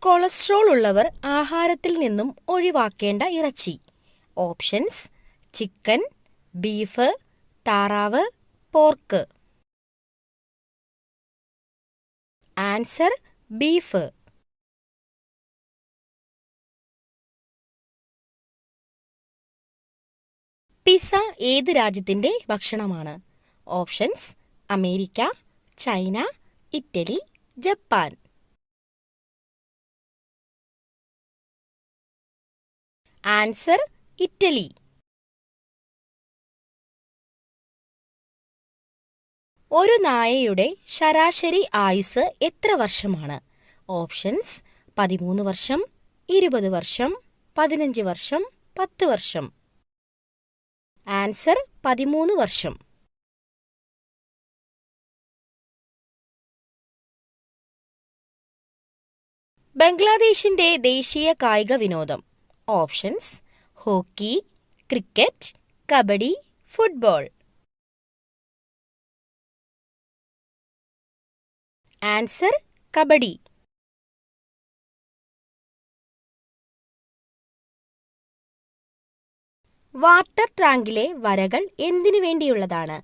Cholesterol ഉള്ളവർ ആഹാരത്തിൽ നിന്നും ഒഴിവാക്കേണ്ട ഇറച്ചി. ഓപ്ഷൻസ്: ചിക്കൻ, ബീഫ്, താറാവ്, പോർക്ക്. Answer: beef. പിസ്സ ഏത് രാജ്യത്തിന്റെ ഭക്ഷണമാണ്? Options: America, China, Italy, Japan. Answer: Italy. ഒരു നായയുടെ ശരാശരി ആയുസ് എത്ര വർഷമാണ്? ഓപ്ഷൻസ്: 13 വർഷം, 20 വർഷം, 15 വർഷം, 10 വർഷം. ആൻസർ: 13 വർഷം. ബംഗ്ലാദേശിന്റെ ദേശീയ കായിക വിനോദം. Options: hockey, cricket, kabaddi, football. Answer: kabaddi. Water ടാങ്കിലെ വരകൾ എന്തിനു വേണ്ടിയുള്ളതാണ്?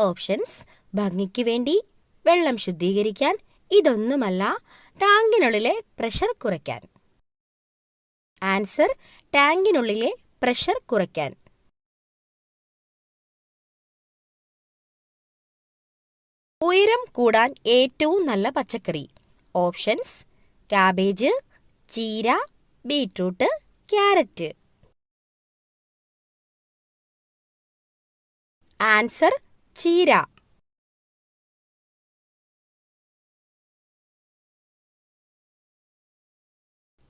ഓപ്ഷൻസ്: ഭംഗിക്ക് വേണ്ടി, വെള്ളം ശുദ്ധീകരിക്കാൻ, ഇതൊന്നുമല്ല, ടാങ്കിനുള്ളിലെ പ്രഷർ കുറയ്ക്കാൻ. ആൻസർ: ടാങ്കിനുള്ളിലെ പ്രഷർ കുറയ്ക്കാൻ. ഉയരം കൂടാൻ ഏറ്റവും നല്ല പച്ചക്കറി. ഓപ്ഷൻസ്: കാബേജ്, ചീര, ബീറ്റ്റൂട്ട്, ക്യാരറ്റ്. ആൻസർ: ചീര.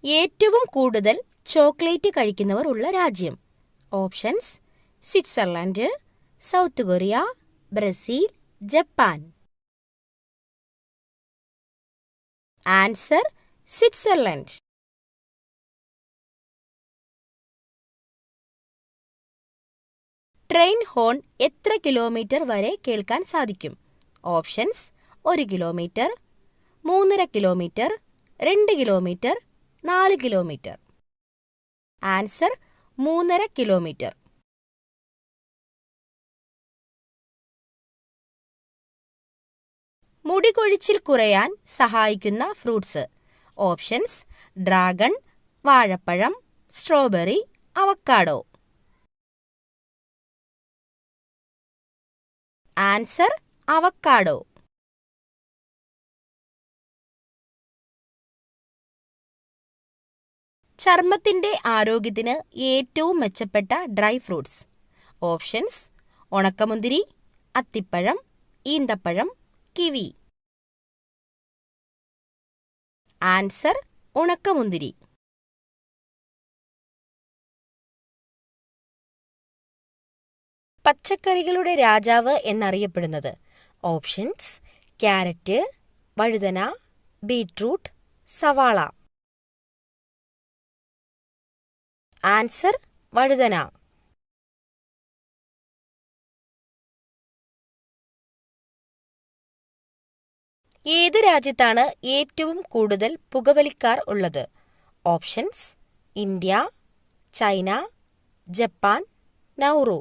ഏറ്റവും കൂടുതൽ ചോക്ലേറ്റ് കഴിക്കുന്നവർ ഉള്ള രാജ്യം. Options: Switzerland, South Korea, Brazil, Japan. Answer: Switzerland. Train horn എത്ര കിലോമീറ്റർ വരെ കേൾക്കാൻ സാധിക്കും? Options: 1 kilometre, 3.5 kilometre, 2 kilometre, 4 kilometre. Answer: 3.5 kilometre. മുടി കൊഴിച്ചിൽ കുറയാൻ സഹായിക്കുന്ന ഫ്രൂട്ട്സ്. ഓപ്ഷൻസ്: ഡ്രാഗൺ, വാഴപ്പഴം, സ്ട്രോബെറി, അവക്കാഡോ. Answer: avocado. ചർമ്മത്തിന്റെ ആരോഗ്യത്തിന് ഏറ്റവും മെച്ചപ്പെട്ട ഡ്രൈ ഫ്രൂട്ട്സ്. ഓപ്ഷൻസ്: ഉണക്കമുന്തിരി, അത്തിപ്പഴം, ഈന്തപ്പഴം, കിവി. ആൻസർ: ഉണക്കമുന്തിരി. പച്ചക്കറികളുടെ രാജാവ് എന്നറിയപ്പെടുന്നത്. ഓപ്ഷൻസ്: ക്യാരറ്റ്, വഴുതന, ബീറ്റ്റൂട്ട്, സവാള. ആൻസർ: വഴുതന. ഏത് രാജ്യത്താണ് ഏറ്റവും കൂടുതൽ പുകവലിക്കാർ ഉള്ളത്? Options: India, China, Japan, Nauru.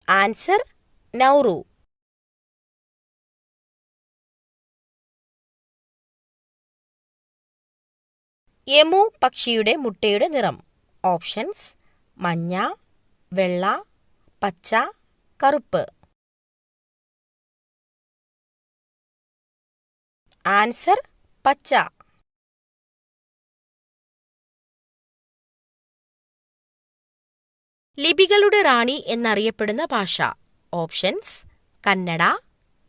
Answer: Nauru. Emu പക്ഷിയുടെ മുട്ടയുടെ നിറം. ഓപ്ഷൻസ്: മഞ്ഞ, വെള്ള, പച്ച, കറുപ്പ്. ആൻസർ: പച്ച. ലിപികളുടെ റാണി എന്നറിയപ്പെടുന്ന ഭാഷ. ഓപ്ഷൻസ്: കന്നഡ,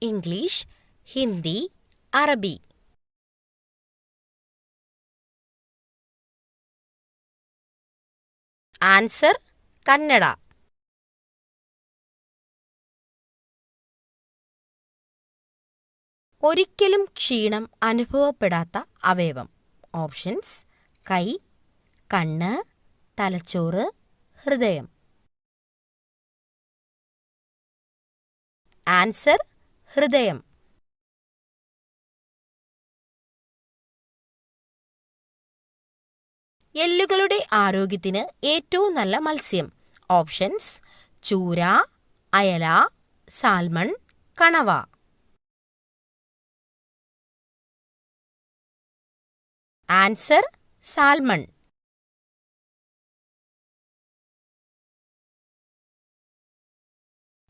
ഇംഗ്ലീഷ്, ഹിന്ദി, അറബി. ആൻസർ: കന്നഡ. ഒരിക്കലും ക്ഷീണം അനുഭവപ്പെടാത്ത അവയവം. ഓപ്ഷൻസ്: കൈ, കണ്ണ്, തലച്ചോറ്, ഹൃദയം. ആൻസർ: ഹൃദയം. എല്ലുകളുടെ ആരോഗ്യത്തിന് ഏറ്റവും നല്ല മത്സ്യം. ഓപ്ഷൻസ്: ചൂര, അയല, സാൽമൺ, കണവ. Answer: salmon.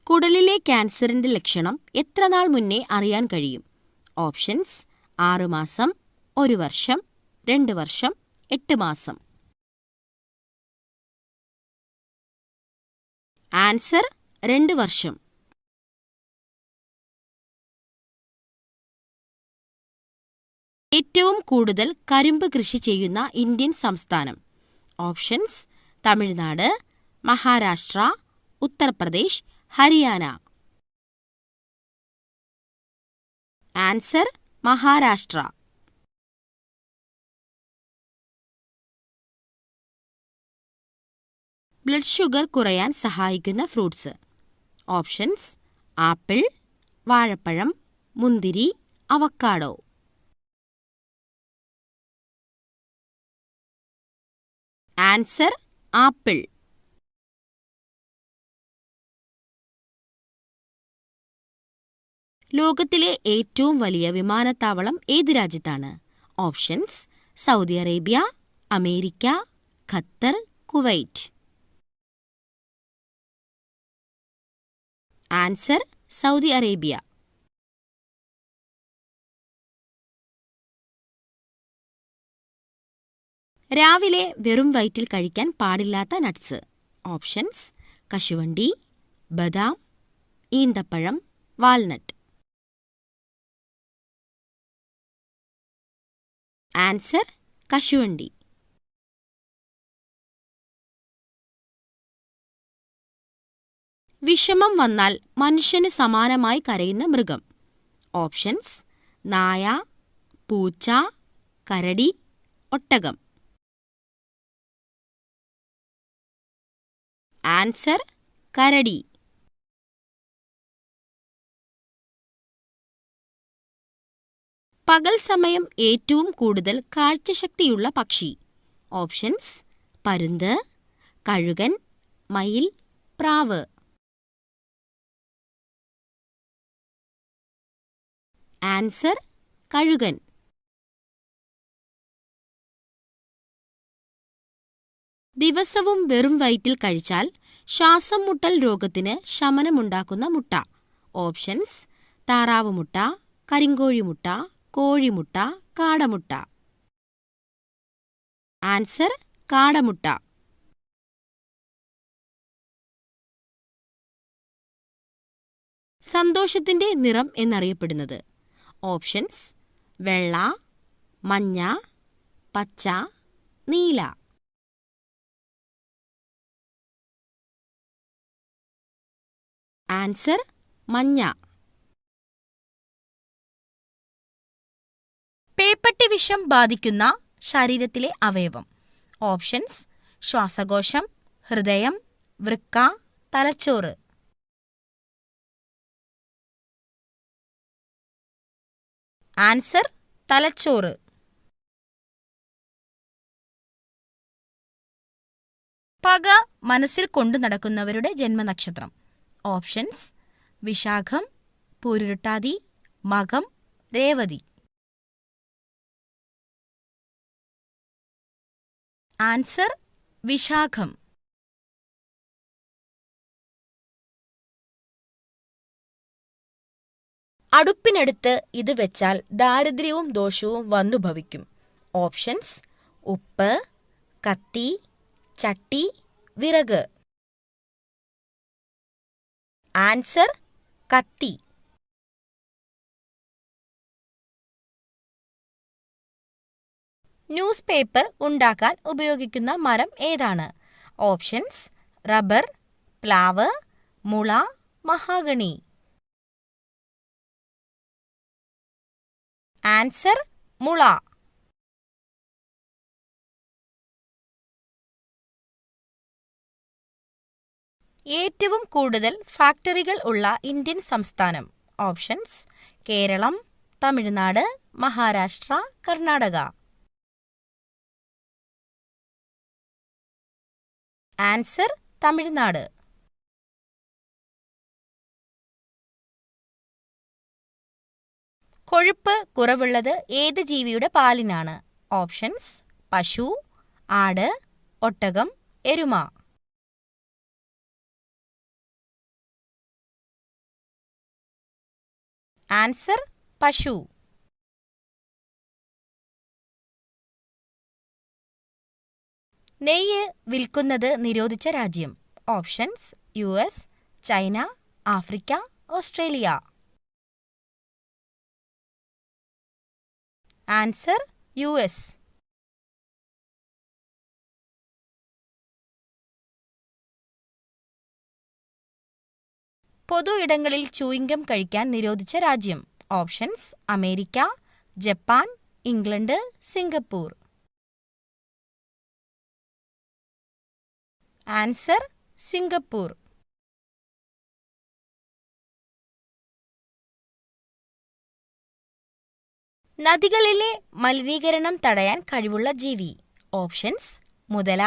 കുടലിലെ ക്യാൻസറിന്റെ ലക്ഷണം എത്ര നാൾ മുന്നേ അറിയാൻ കഴിയും? ഓപ്ഷൻസ്: 6 മാസം, 1 വർഷം, 2 വർഷം, 8 മാസം. ആൻസർ: 2 വർഷം. ഏറ്റവും കൂടുതൽ കരിമ്പ് കൃഷി ചെയ്യുന്ന ഇന്ത്യൻ സംസ്ഥാനം. Options: Tamil Nadu, Maharashtra, Uttar Pradesh, Haryana. Answer: Maharashtra. Blood sugar കുറയാൻ സഹായിക്കുന്ന ഫ്രൂട്ട്സ്. ഓപ്ഷൻസ്: ആപ്പിൾ, വാഴപ്പഴം, മുന്തിരി, അവക്കാഡോ. Answer: apple. ലോകത്തിലെ ഏറ്റവും വലിയ വിമാനത്താവളം ഏത് രാജ്യത്താണ്? Options: Saudi Arabia, America, Qatar, Kuwait. Answer: Saudi Arabia. രാവിലെ വെറും വയറ്റിൽ കഴിക്കാൻ പാടില്ലാത്ത നട്ട്സ്. ഓപ്ഷൻസ്: കശുവണ്ടി, ബദാം, ഈന്തപ്പഴം, വാൾനട്ട്. ആൻസർ: കശുവണ്ടി. വിഷമം വന്നാൽ മനുഷ്യന് സമാനമായി കരയുന്ന മൃഗം. ഓപ്ഷൻസ്: നായ, പൂച്ച, കരടി, ഒട്ടകം. ആൻസർ: കരടി. പകൽ സമയം ഏറ്റവും കൂടുതൽ കാഴ്ചശക്തിയുള്ള പക്ഷി. ഓപ്ഷൻസ്: പരുന്ത്, കഴുകൻ, മയിൽ, പ്രാവ്. ആൻസർ: കഴുകൻ. ദിവസവും വെറും വയറ്റിൽ കഴിച്ചാൽ ശ്വാസം മുട്ടൽ രോഗത്തിന് ശമനമുണ്ടാക്കുന്ന മുട്ട. ഓപ്ഷൻസ്: താറാവുമുട്ട, കരിങ്കോഴിമുട്ട, കോഴിമുട്ട, കാടമുട്ട. ആൻസർ: കാടമുട്ട. സന്തോഷത്തിന്റെ നിറം എന്നറിയപ്പെടുന്നത്. ഓപ്ഷൻസ്: വെള്ള, മഞ്ഞ, പച്ച, നീല. ആൻസർ: മഞ്ഞ. പേപ്പട്ടി വിഷം ബാധിക്കുന്ന ശരീരത്തിലെ അവയവം. ഓപ്ഷൻസ്: ശ്വാസകോശം, ഹൃദയം, വൃക്ക, തലച്ചോറ്. ആൻസർ: തലച്ചോറ്. പക മനസ്സിൽ കൊണ്ടു നടക്കുന്നവരുടെ ജന്മനക്ഷത്രം. ഓപ്ഷൻസ്: വിശാഖം, പൂരുരുട്ടാതി, മകം, രേവതി. ആൻസർ: വിശാഖം. അടുപ്പിനടുത്ത് ഇത് വെച്ചാൽ ദാരിദ്ര്യവും ദോഷവും വന്നു ഭവിക്കും. ഓപ്ഷൻസ്: ഉപ്പ്, കത്തി, ചട്ടി, വിറക്. ആൻസർ: കത്തി. ന്യൂസ് പേപ്പർ ഉണ്ടാക്കാൻ ഉപയോഗിക്കുന്ന മരം ഏതാണ്? ഓപ്ഷൻസ്: റബ്ബർ, പ്ലാവ്, മുള, മഹാഗണി. ആൻസർ: മുള. ഏറ്റവും കൂടുതൽ ഫാക്ടറികൾ ഉള്ള ഇന്ത്യൻ സംസ്ഥാനം. ഓപ്ഷൻസ്: കേരളം, തമിഴ്നാട്, മഹാരാഷ്ട്ര, കർണാടക. ആൻസർ തമിഴ്നാട്. കൊഴുപ്പ് കുറവുള്ളത് ഏത് ജീവിയുടെ പാലിനാണ്? ഓപ്ഷൻസ്: പശു, ആട്, ഒട്ടകം, എരുമ. ആൻസർ: പശു. നെയ്യ് വിൽക്കുന്നത് നിരോധിച്ച രാജ്യം? Options: US, China, Africa, Australia. Answer: US. പൊതു ഇടങ്ങളിൽ ചൂയിംഗം കഴിക്കാൻ നിരോധിച്ച രാജ്യം? Options: America, Japan, England, Singapore. Answer: Singapore. നദികളിലെ മലിനീകരണം തടയാൻ കഴിവുള്ള ജീവി? ഓപ്ഷൻസ്: മുതല,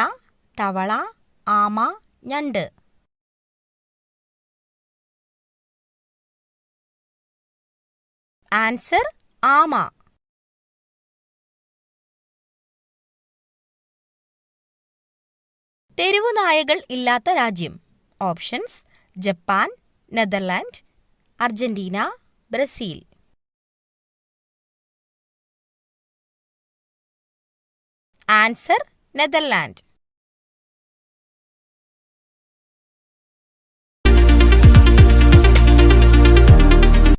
തവള, ആമ, ഞണ്ട്. ആൻസർ: ആമ. തെരുവുനായകൾ ഇല്ലാത്ത രാജ്യം? Options: Japan, Netherland, Argentina, Brazil. Answer: Netherland.